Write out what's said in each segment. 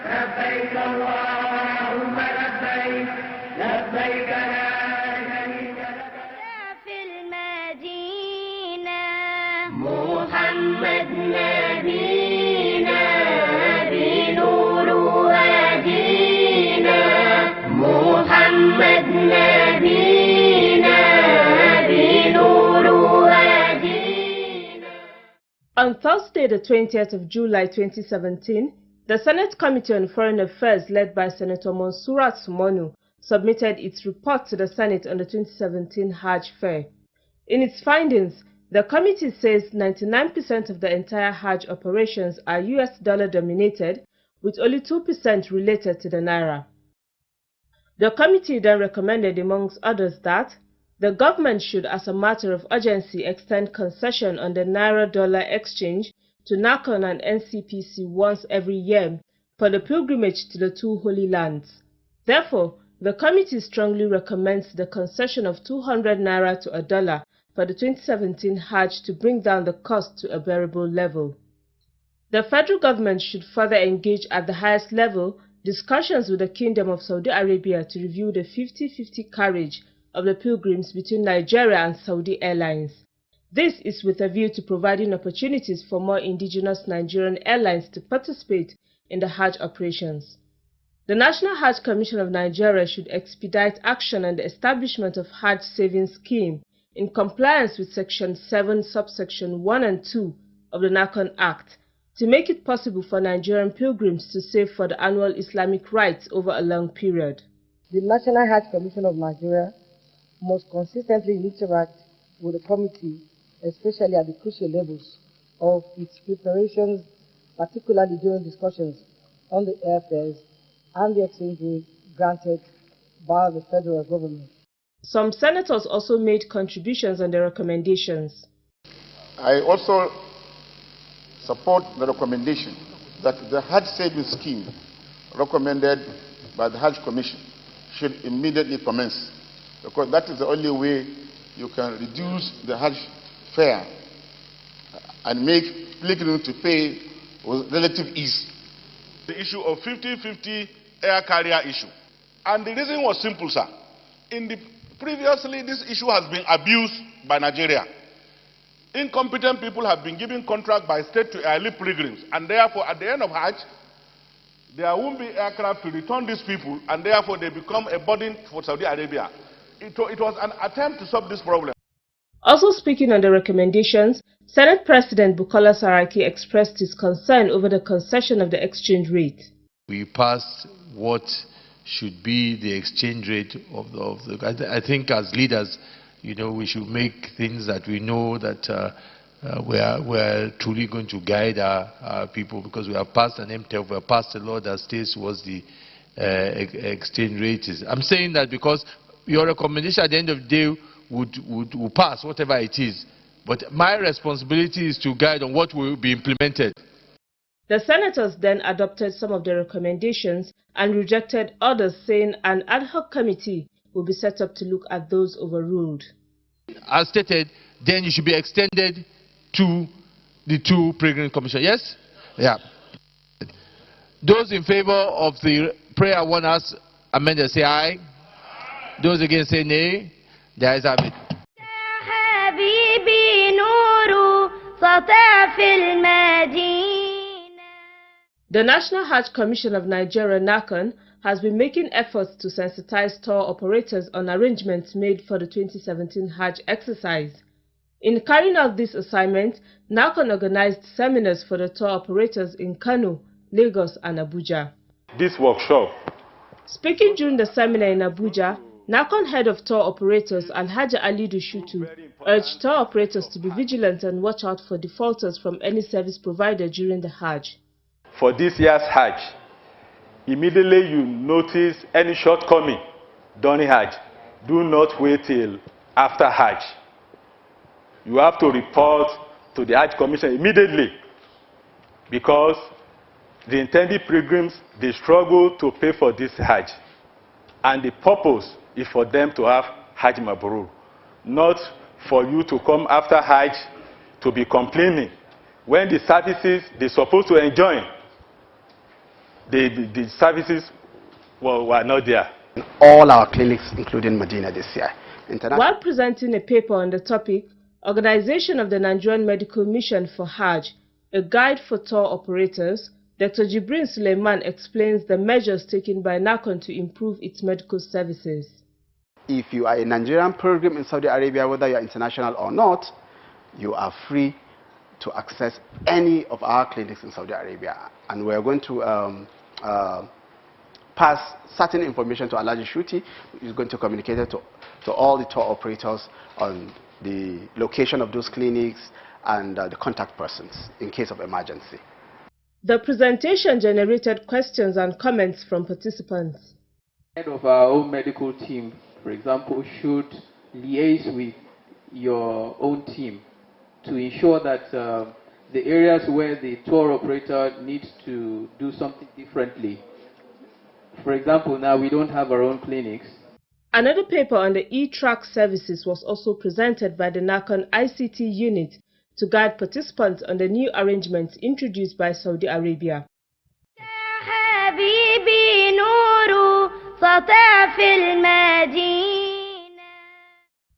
لبيك اللهم لبيك لبيك لا شريك لك. في المدينة محمد نبينا بنور هدينا محمد نبينا بنور هدينا. On Thursday, the 20th of July 2017, the Senate Committee on Foreign Affairs, led by Senator Monsurat Sumonu, submitted its report to the Senate on the 2017 Hajj Fair. In its findings, the committee says 99% of the entire Hajj operations are US dollar dominated, with only 2% related to the Naira. The committee then recommended, amongst others, that the government should, as a matter of urgency, extend concession on the Naira-dollar exchange to NAHCON and NCPC once every year for the pilgrimage to the two Holy Lands. Therefore, the committee strongly recommends the concession of 200 Naira to $1 for the 2017 Hajj to bring down the cost to a bearable level. The federal government should further engage at the highest level discussions with the Kingdom of Saudi Arabia to review the 50-50 carriage of the pilgrims between Nigeria and Saudi Airlines. This is with a view to providing opportunities for more indigenous Nigerian airlines to participate in the Hajj operations. The National Hajj Commission of Nigeria should expedite action on the establishment of Hajj Savings Scheme in compliance with Section 7, Subsection 1 and 2 of the NAHCON Act to make it possible for Nigerian pilgrims to save for the annual Islamic rites over a long period. The National Hajj Commission of Nigeria must consistently interact with the committee, especially at the crucial levels of its preparations, particularly during discussions on the airfares and the exchange rate granted by the federal government. Some senators also made contributions on the recommendations. I also support the recommendation that the Hajj Savings Scheme recommended by the Hajj Commission should immediately commence, because that is the only way you can reduce the Hajj fare and make pilgrims to pay with relative ease. The issue of 50-50 air carrier issue. And the reason was simple, sir. Previously, this issue has been abused by Nigeria. Incompetent people have been given contract by state to airlift pilgrims, and therefore, at the end of Hajj, there won't be aircraft to return these people, and therefore they become a burden for Saudi Arabia. It was an attempt to solve this problem. Also speaking on the recommendations, Senate President BUKOLA SARAKI expressed his concern over the concession of the exchange rate. We passed what should be the exchange rate of the I think as leaders, you know, we should make things that we know that we're truly going to guide our people, because we have passed an MTF, we have passed a law that states what the exchange rate is. I'm saying that because your recommendation at the end of the day would pass, whatever it is. But my responsibility is to guide on what will be implemented. The senators then adopted some of the recommendations and rejected others, saying an ad hoc committee will be set up to look at those overruled. As stated, then you should be extended to the two pilgrim commission. Yes? Yeah. Those in favor of the prayer one as amended, say aye. Those against say nay. The ayes have it. The National Hajj Commission of Nigeria, NAHCON, has been making efforts to sensitize tour operators on arrangements made for the 2017 Hajj exercise. In carrying out this assignment, NAHCON organized seminars for the tour operators in Kano, Lagos and Abuja. This workshop. Speaking during the seminar in Abuja, NAHCON head of tour operators Alhaji ALIDU SHUTTI urged tour operators to be vigilant and watch out for defaulters from any service provider during the Hajj. For this year's Hajj, immediately you notice any shortcoming during Hajj, do not wait till after Hajj. You have to report to the Hajj Commission immediately, because the intended pilgrims, they struggle to pay for this Hajj. And the purpose is for them to have Hajj Mabrur, not for you to come after Hajj to be complaining when the services they're supposed to enjoy the services were not there. All our clinics, including Medina this year. While presenting a paper on the topic, Organization of the Nigerian Medical Mission for Hajj, a guide for tour operators, Dr. Jibrin Suleiman explains the measures taken by NAHCON to improve its medical services. If you are a Nigerian pilgrim in Saudi Arabia, whether you are international or not, you are free to access any of our clinics in Saudi Arabia. And we are going to pass certain information to Alhaji SHUTTI, who is going to communicate it to all the tour operators on the location of those clinics and the contact persons in case of emergency. The presentation generated questions and comments from participants. Head of our own medical team, for example, should liaise with your own team to ensure that the areas where the tour operator needs to do something differently. For example, now we don't have our own clinics. Another paper on the e-track services was also presented by the NAHCON ICT unit to guide participants on the new arrangements introduced by Saudi Arabia.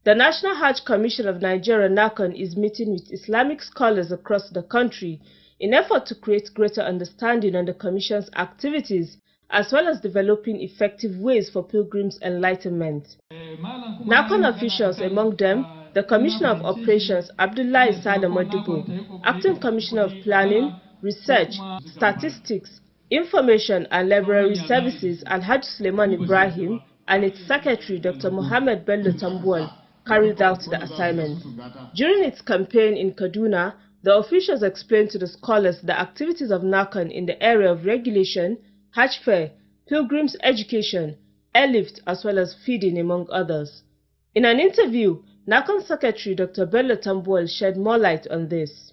The National Hajj Commission of Nigeria, NAHCON, is meeting with Islamic scholars across the country in effort to create greater understanding on the Commission's activities as well as developing effective ways for pilgrims' enlightenment. NAHCON officials, among them, the Commissioner of Operations, ABDULLAHI MODIBBO, Acting Commissioner of Planning, Research, Statistics, Information and Library Services, Alhaji Suleiman Ibrahim, and its Secretary, Dr. Mohammed Bello TAMBUWAL, carried out the assignment. During its campaign in Kaduna, the officials explained to the scholars the activities of NAHCON in the area of regulation, Hajj fair, pilgrims education, airlift, as well as feeding, among others. In an interview, NAHCON Secretary Dr. Bello TAMBUWAL shed more light on this.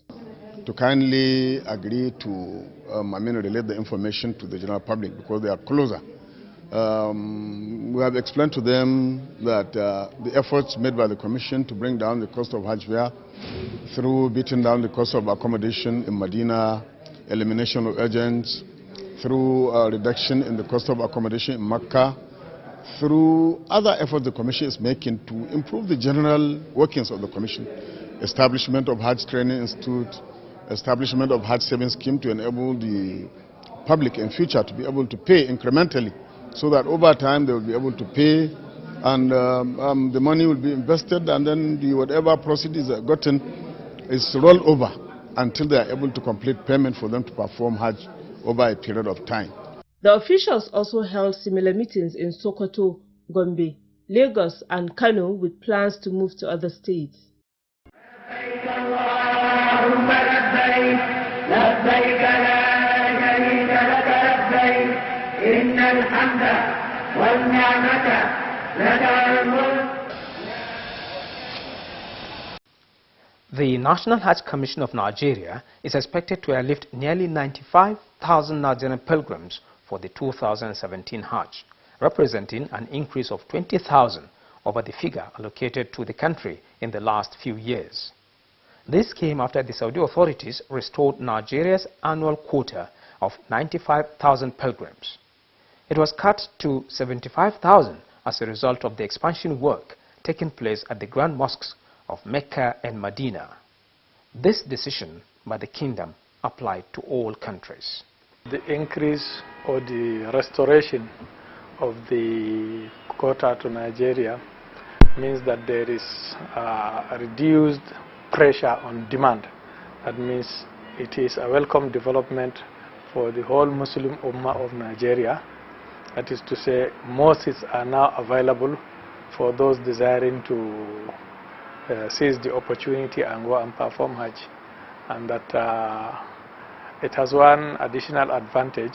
To kindly agree to relate the information to the general public because they are closer. We have explained to them that the efforts made by the Commission to bring down the cost of Hajj fair through beating down the cost of accommodation in Medina, elimination of agents, through reduction in the cost of accommodation in Mecca, through other efforts the Commission is making to improve the general workings of the Commission, establishment of Hajj Training Institute, establishment of Hajj Saving Scheme to enable the public in future to be able to pay incrementally so that over time they will be able to pay and the money will be invested and then whatever proceeds are gotten is rolled over until they are able to complete payment for them to perform Hajj over a period of time. The officials also held similar meetings in Sokoto, Gombe, Lagos and Kano with plans to move to other states. The National Hajj Commission of Nigeria is expected to airlift nearly 95,000 Nigerian pilgrims for the 2017 Hajj, representing an increase of 20,000 over the figure allocated to the country in the last few years. This came after the Saudi authorities restored Nigeria's annual quota of 95,000 pilgrims. It was cut to 75,000 as a result of the expansion work taking place at the Grand Mosques of Mecca and Medina. This decision by the kingdom applied to all countries. The increase or the restoration of the quota to Nigeria means that there is a reduced pressure on demand. That means it is a welcome development for the whole Muslim Ummah of Nigeria. That is to say, mosques are now available for those desiring to seize the opportunity and go and perform Hajj. And that it has one additional advantage.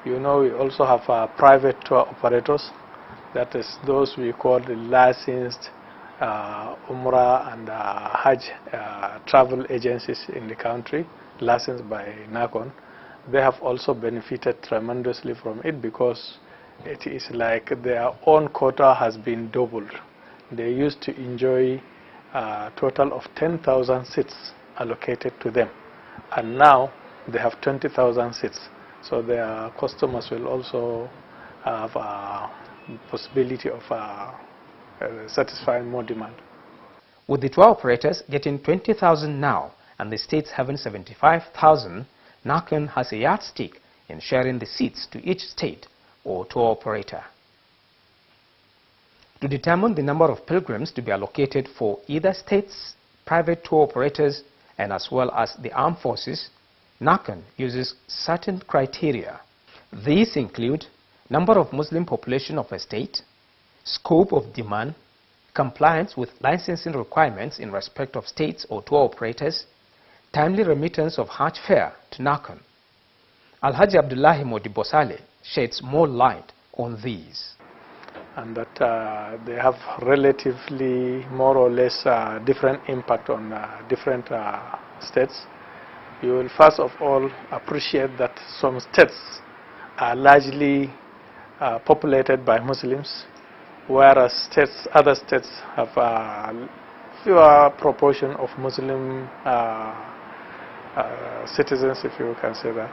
You know, we also have private tour operators, that is those we call the licensed Umrah and Hajj travel agencies in the country, licensed by NAHCON. They have also benefited tremendously from it because it is like their own quota has been doubled. They used to enjoy a total of 10,000 seats allocated to them, and now they have 20,000 seats. So their customers will also have possibility of satisfying more demand. With the tour operators getting 20,000 now and the states having 75,000, NAHCON has a yardstick in sharing the seats to each state or tour operator. To determine the number of pilgrims to be allocated for either states, private tour operators, and as well as the armed forces, NAHCON uses certain criteria. These include number of Muslim population of a state, scope of demand, compliance with licensing requirements in respect of states or tour operators, timely remittance of Hajj fare to NAHCON. Alhaji Abdullahi MODIBBO sheds more light on these. And that they have relatively more or less different impact on different states. You will first of all appreciate that some states are largely populated by Muslims, whereas other states have a fewer proportion of Muslim citizens, if you can say that.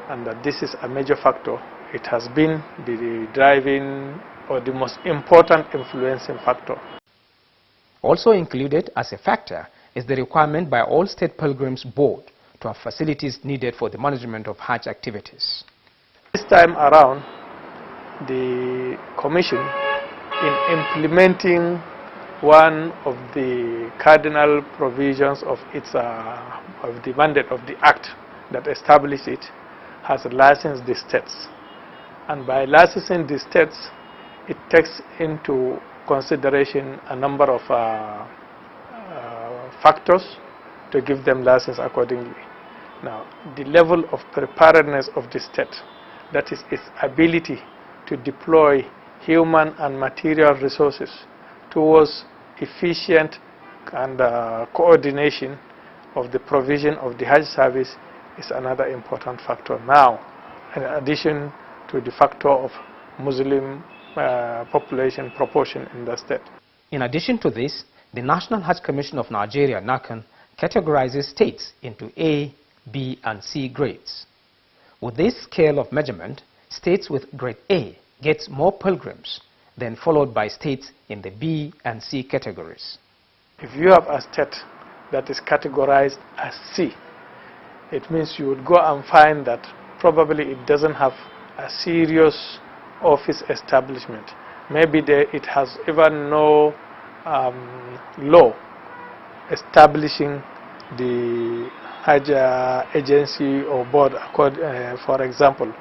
And that this is a major factor. It has been the driving or the most important influencing factor. Also included as a factor is the requirement by all state pilgrims board to have facilities needed for the management of Hajj activities. This time around, the Commission, in implementing one of the cardinal provisions of the mandate of the Act that establishes it, has licensed the states. And by licensing the states, it takes into consideration a number of factors to give them license accordingly. Now, the level of preparedness of the state, that is its ability to deploy human and material resources towards efficient and coordination of the provision of the Hajj service, is another important factor now, in addition to the factor of Muslim population proportion in the state. In addition to this, the National Hajj Commission of Nigeria, NAHCON, categorizes states into A, B, and C grades. With this scale of measurement, states with grade A gets more pilgrims, then followed by states in the B and C categories. If you have a state that is categorized as C, it means you would go and find that probably it doesn't have a serious office establishment. Maybe it has even no law establishing the Hajj agency or board, for example,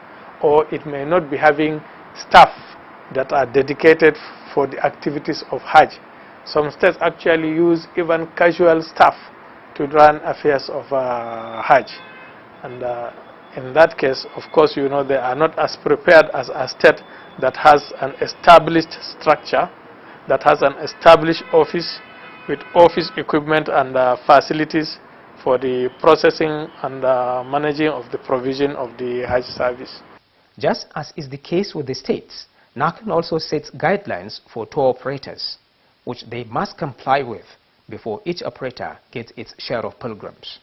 or it may not be having staff that are dedicated for the activities of Hajj. Some states actually use even casual staff to run affairs of Hajj. And in that case, of course, you know, they are not as prepared as a state that has an established structure, that has an established office with office equipment and facilities for the processing and managing of the provision of the Hajj service. Just as is the case with the states, NAHCON also sets guidelines for tour operators, which they must comply with before each operator gets its share of pilgrims.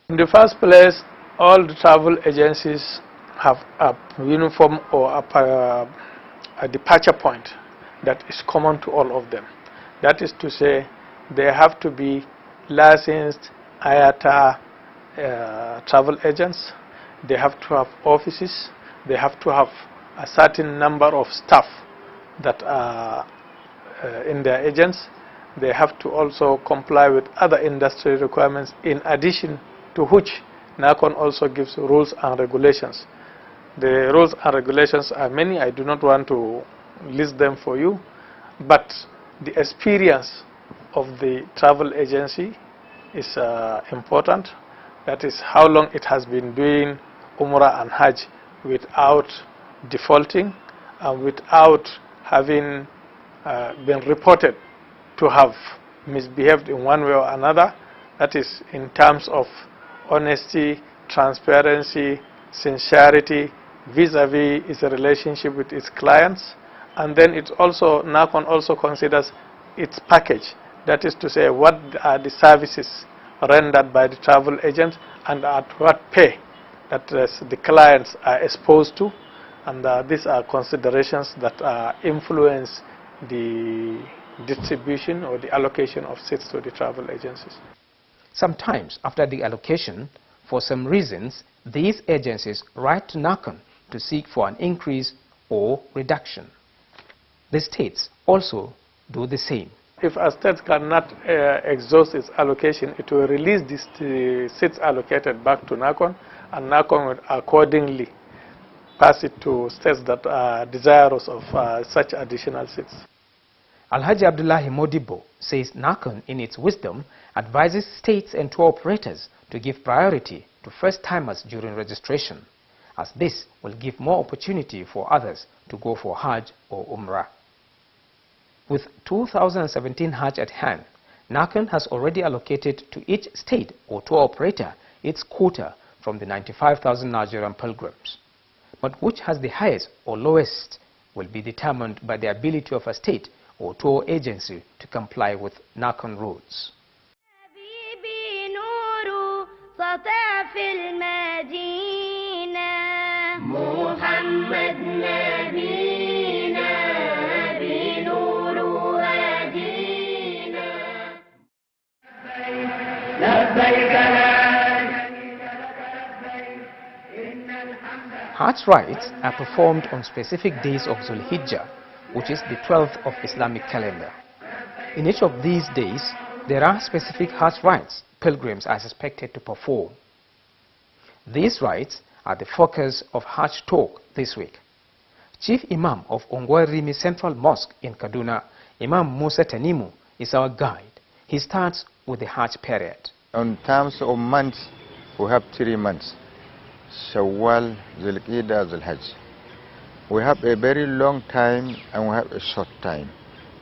In the first place, all the travel agencies have a uniform or a departure point that is common to all of them. That is to say, they have to be licensed IATA travel agents, they have to have offices, they have to have a certain number of staff that are in their agents. They have to also comply with other industry requirements, in addition to which NAHCON also gives rules and regulations. The rules and regulations are many. I do not want to list them for you, but the experience of the travel agency is important. That is how long it has been doing Umrah and Hajj without defaulting and without having been reported to have misbehaved in one way or another. That is in terms of honesty, transparency, sincerity vis-a-vis its relationship with its clients. And then it also, NAHCON also considers its package. That is to say, what are the services rendered by the travel agent and at what pay that the clients are exposed to, and these are considerations that influence the distribution or the allocation of seats to the travel agencies. Sometimes after the allocation, for some reasons, these agencies write to NAHCON to seek for an increase or reduction. The states also do the same. If a state cannot exhaust its allocation, it will release the seats allocated back to NAHCON, and NAHCON will accordingly pass it to states that are desirous of such additional seats. Alhaji Abdullahi Modibbo says NAHCON, in its wisdom, advises states and tour operators to give priority to first-timers during registration, as this will give more opportunity for others to go for Hajj or Umrah. With 2017 Hajj at hand, NAHCON has already allocated to each state or tour operator its quota from the 95,000 Nigerian pilgrims. But which has the highest or lowest will be determined by the ability of a state or tour agency to comply with NAHCON rules. Hajj rites are performed on specific days of Zulhijjah, which is the 12th of Islamic calendar. In each of these days, there are specific Hajj rites pilgrims are expected to perform. These rites are the focus of Hajj talk this week. Chief Imam of Ongwarimi Central Mosque in Kaduna, Imam MUSA TANIMU, is our guide. He starts with the Hajj period. In terms of months, we have 3 months: Shawwal, Zulqa'dah, Zulhajj. We have a very long time and we have a short time.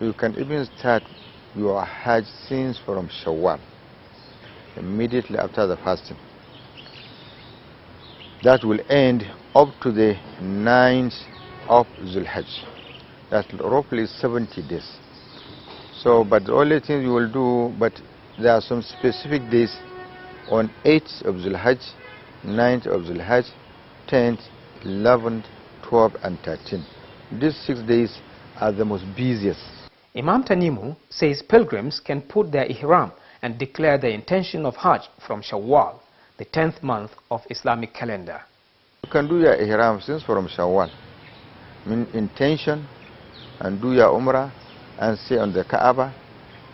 You can even start your Hajj since from Shawwal, immediately after the fasting. That will end up to the 9th of Zulhajj. That's roughly 70 days. So, but the only thing you will do, but there are some specific days on 8th of Zulhajj, 9th of Zulhajj, 10th, 11th, 12th and 13th. These 6 days are the most busiest. Imam Tanimu says pilgrims can put their ihram and declare the intention of Hajj from Shawwal, the 10th month of Islamic calendar. You can do your ihram since from Shawwal, mean intention, and do your Umrah and stay on the Kaaba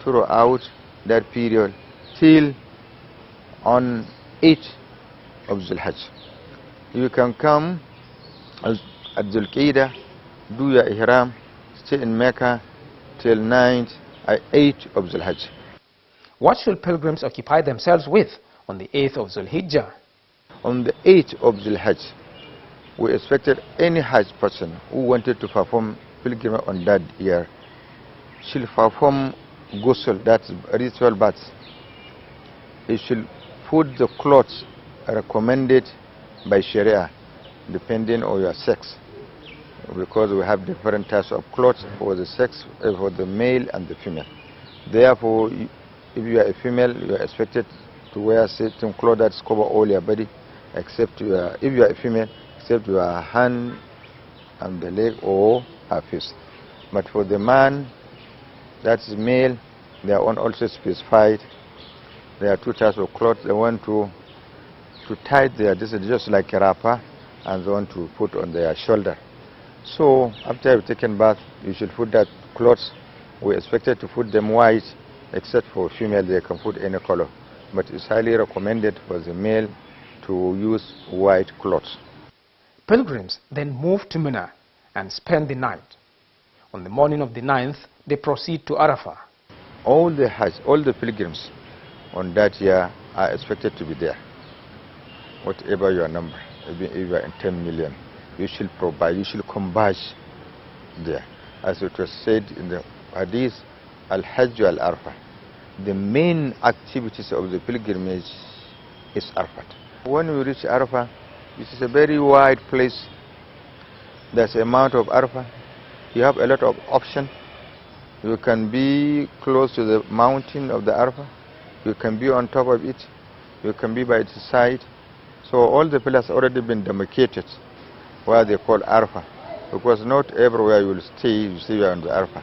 throughout that period till on 8th of Zulhajj. You can come at Zulqa'dah, do your ihram, stay in Mecca till 9th and 8th of Zulhajj. What should pilgrims occupy themselves with on the 8th of Zulhijjah? On the 8th of Zulhajj, we expected any Hajj person who wanted to perform pilgrimage on that year should perform ghusl, that's ritual bath. He should put the clothes recommended by Sharia, depending on your sex, because we have different types of clothes for the sex, for the male and the female. Therefore, if you are a female, you are expected to wear certain clothes that cover all your body, except if you are a female, except your hand and the leg or her face. But for the man, that is male, they are also specified. There are 2 types of clothes. They want to tie their, this is just like a wrapper, and they want to put on their shoulder. So after you've taken bath, you should put that clothes. We expected to put them white, except for female, they can put any color. But it's highly recommended for the male to use white clothes. Pilgrims then move to Mina and spend the night. On the morning of the 9th, they proceed to Arafah. All the Hajj, all the pilgrims on that year are expected to be there. Whatever your number, even if you are in 10 million, you should provide, you should converge there. As it was said in the Hadith, Al-Hajj al-Arafah. The main activities of the pilgrimage is Arafat. When we reach Arafah, this is a very wide place. There's a mount of Arafah. You have a lot of options. You can be close to the mountain of the Arafah. You can be on top of it. You can be by its side. So all the pillars already been demarcated where they call Arfa, because not everywhere you will stay, you say you are on the Arfa.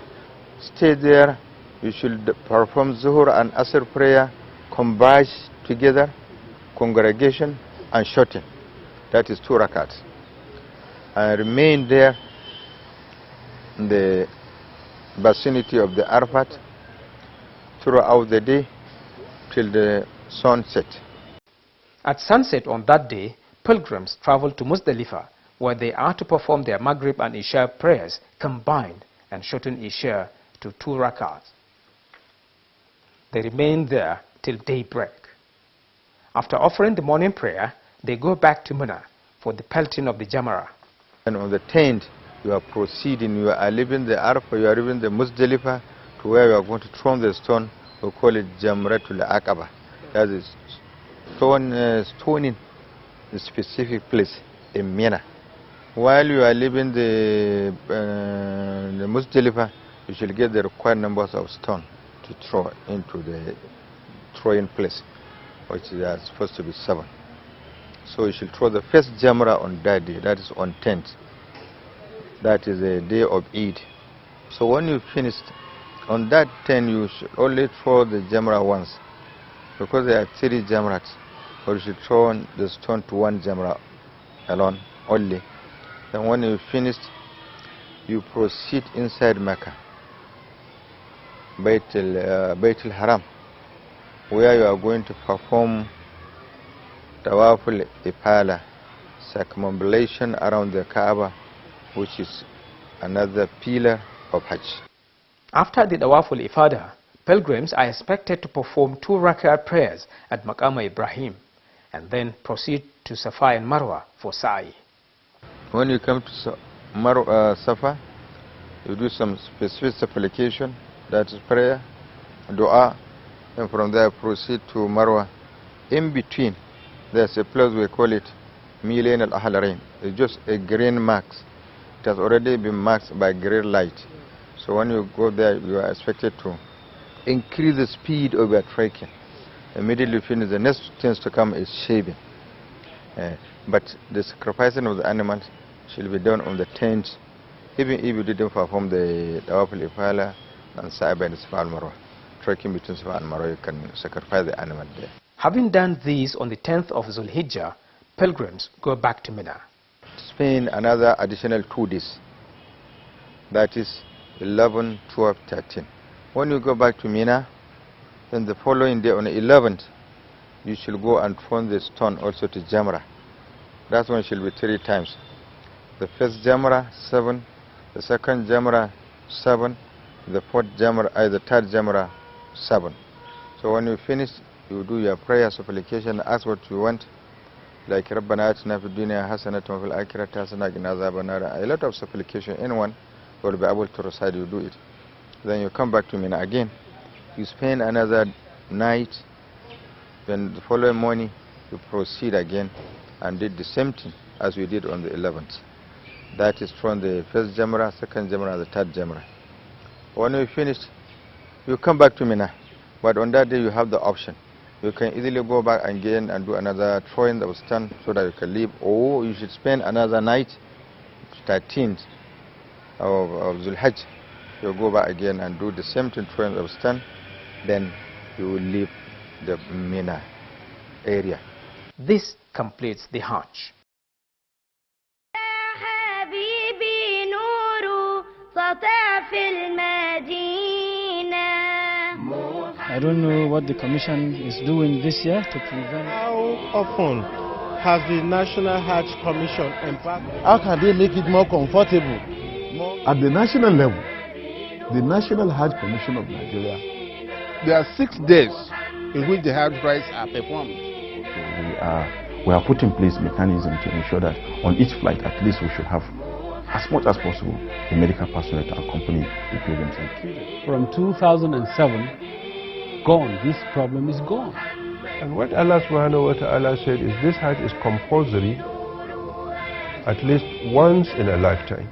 Stay there, you should perform Zuhur and Asr prayer, converge together, congregation and shutting. That is 2 rakats. And remain there in the vicinity of the Arafat throughout the day till the sunset. At sunset on that day, pilgrims travel to Muzdalifah, where they are to perform their Maghrib and Isha prayers combined and shorten Isha to 2 rakats. They remain there till daybreak. After offering the morning prayer, they go back to Mina for the pelting of the Jamara. And on the 10th, you are proceeding, you are leaving the Arafah, you are leaving the Muzdalifah to where you are going to throw the stone. We call it Jamratul Aqaba. That is stoning a specific place in Mina. While you are leaving the Muzdalifah, you should get the required numbers of stone to throw into the throwing place, which is supposed to be 7. So you should throw the first Jamra on that day, that is on 10th. That is the day of Eid. So when you finished, on that 10 you should only throw the Jamra once, because there are 3 Jamrats, or you should throw the stone to 1 Jamra alone only. Then when you finished, you proceed inside Mecca, Bayt al-Haram, where you are going to perform Tawaful Ifala, circumambulation around the Kaaba, which is another pillar of Hajj. After the Tawaful Ifada, pilgrims are expected to perform 2 rakat prayers at Maqam Ibrahim and then proceed to Safa and Marwa for Sa'i. When you come to Safa, you do some specific supplication, that is prayer, dua, and from there proceed to Marwa. In between, there's a place we call it Milain al-Ahlarain. It's just a green mark. It has already been marked by green light. So when you go there, you are expected to increase the speed of your trekking. Immediately finish, the next things to come is shaving. But the sacrificing of the animals shall be done on the 10th, even if you didn't perform the Tawaf al-Ifala and Sa'i and Safa al-Marwa. Trekking between Safa and Marwa, you can sacrifice the animal there. Having done these on the 10th of Zulhijjah, pilgrims go back to Mina. Spend another additional 2 days. That is 11, 12, 13. When you go back to Mina, then the following day on the 11th, you should go and throw the stone also to Jamra. That one shall be 3 times. The first Jamra, 7. The second Jamra, 7. The fourth Jamra, the third Jamra, 7. So when you finish, you do your prayer, supplication, ask what you want, like Rabbana atina fid dunya hasanatan wa fil akhirati hasanatan wa qina adhaban nar. A lot of supplication. Anyone will be able to recite, you do it. Then you come back to Mina again. You spend another night. Then the following morning, you proceed again and did the same thing as we did on the 11th. That is from the first Jamra, second Jamra, the third Jamra. When you finish, you come back to Mina. But on that day, you have the option. You can easily go back again and do another throwing of stone so that you can leave, or you should spend another night, 13th of Zulhijjah. You go back again and do the same thing, throwing of stone. Then you will leave the Mina area. This completes the Hajj. I don't know what the Commission is doing this year to prevent. How often has the National Hajj Commission embarked? How can they make it more comfortable? At the national level, the National Hajj Commission of Nigeria, there are 6 days in which the Hajj rites are performed. We are putting in place mechanism to ensure that on each flight, at least we should have, as much as possible, the medical personnel to accompany the pilgrims. From 2007, gone. This problem is gone. And what Allah subhanahu wa ta'ala said is this Hajj is compulsory at least once in a lifetime.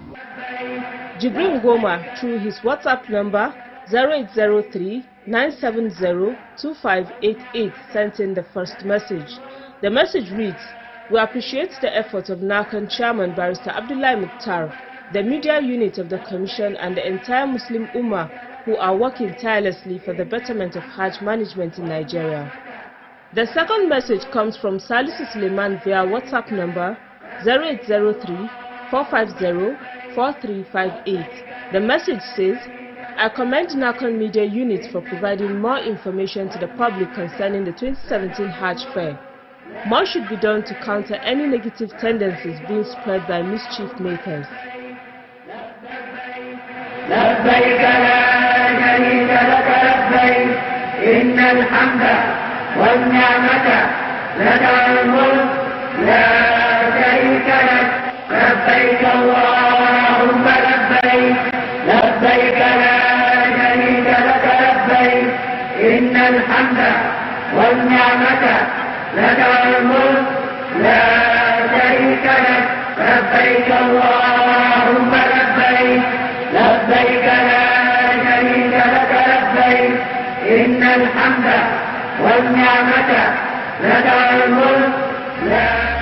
Jibril Goma, through his WhatsApp number 0803-970-2588, sent in the first message. The message reads, We appreciate the efforts of NAHCON Chairman Barrister ABDULLAHI Mukhtar, the media unit of the Commission and the entire Muslim Ummah who are working tirelessly for the betterment of Hajj management in Nigeria. The second message comes from Salisu Suleiman via WhatsApp number 0803-450-4358. The message says, I commend NAHCON Media Unit for providing more information to the public concerning the 2017 Hajj Fair. More should be done to counter any negative tendencies being spread by mischief makers. لبيك لا شريك لك لبيك إن الحمد والنعمة لك الملك لا شريك لك لبيك اللهم لبيك لبيك لا شريك لك لبيك إن الحمد والنعمة لك الملك لا شريك لك لبيك اللهم لبيك لبيك لا شريك لك لبيك إن الحمد والنعمة لك الملك لا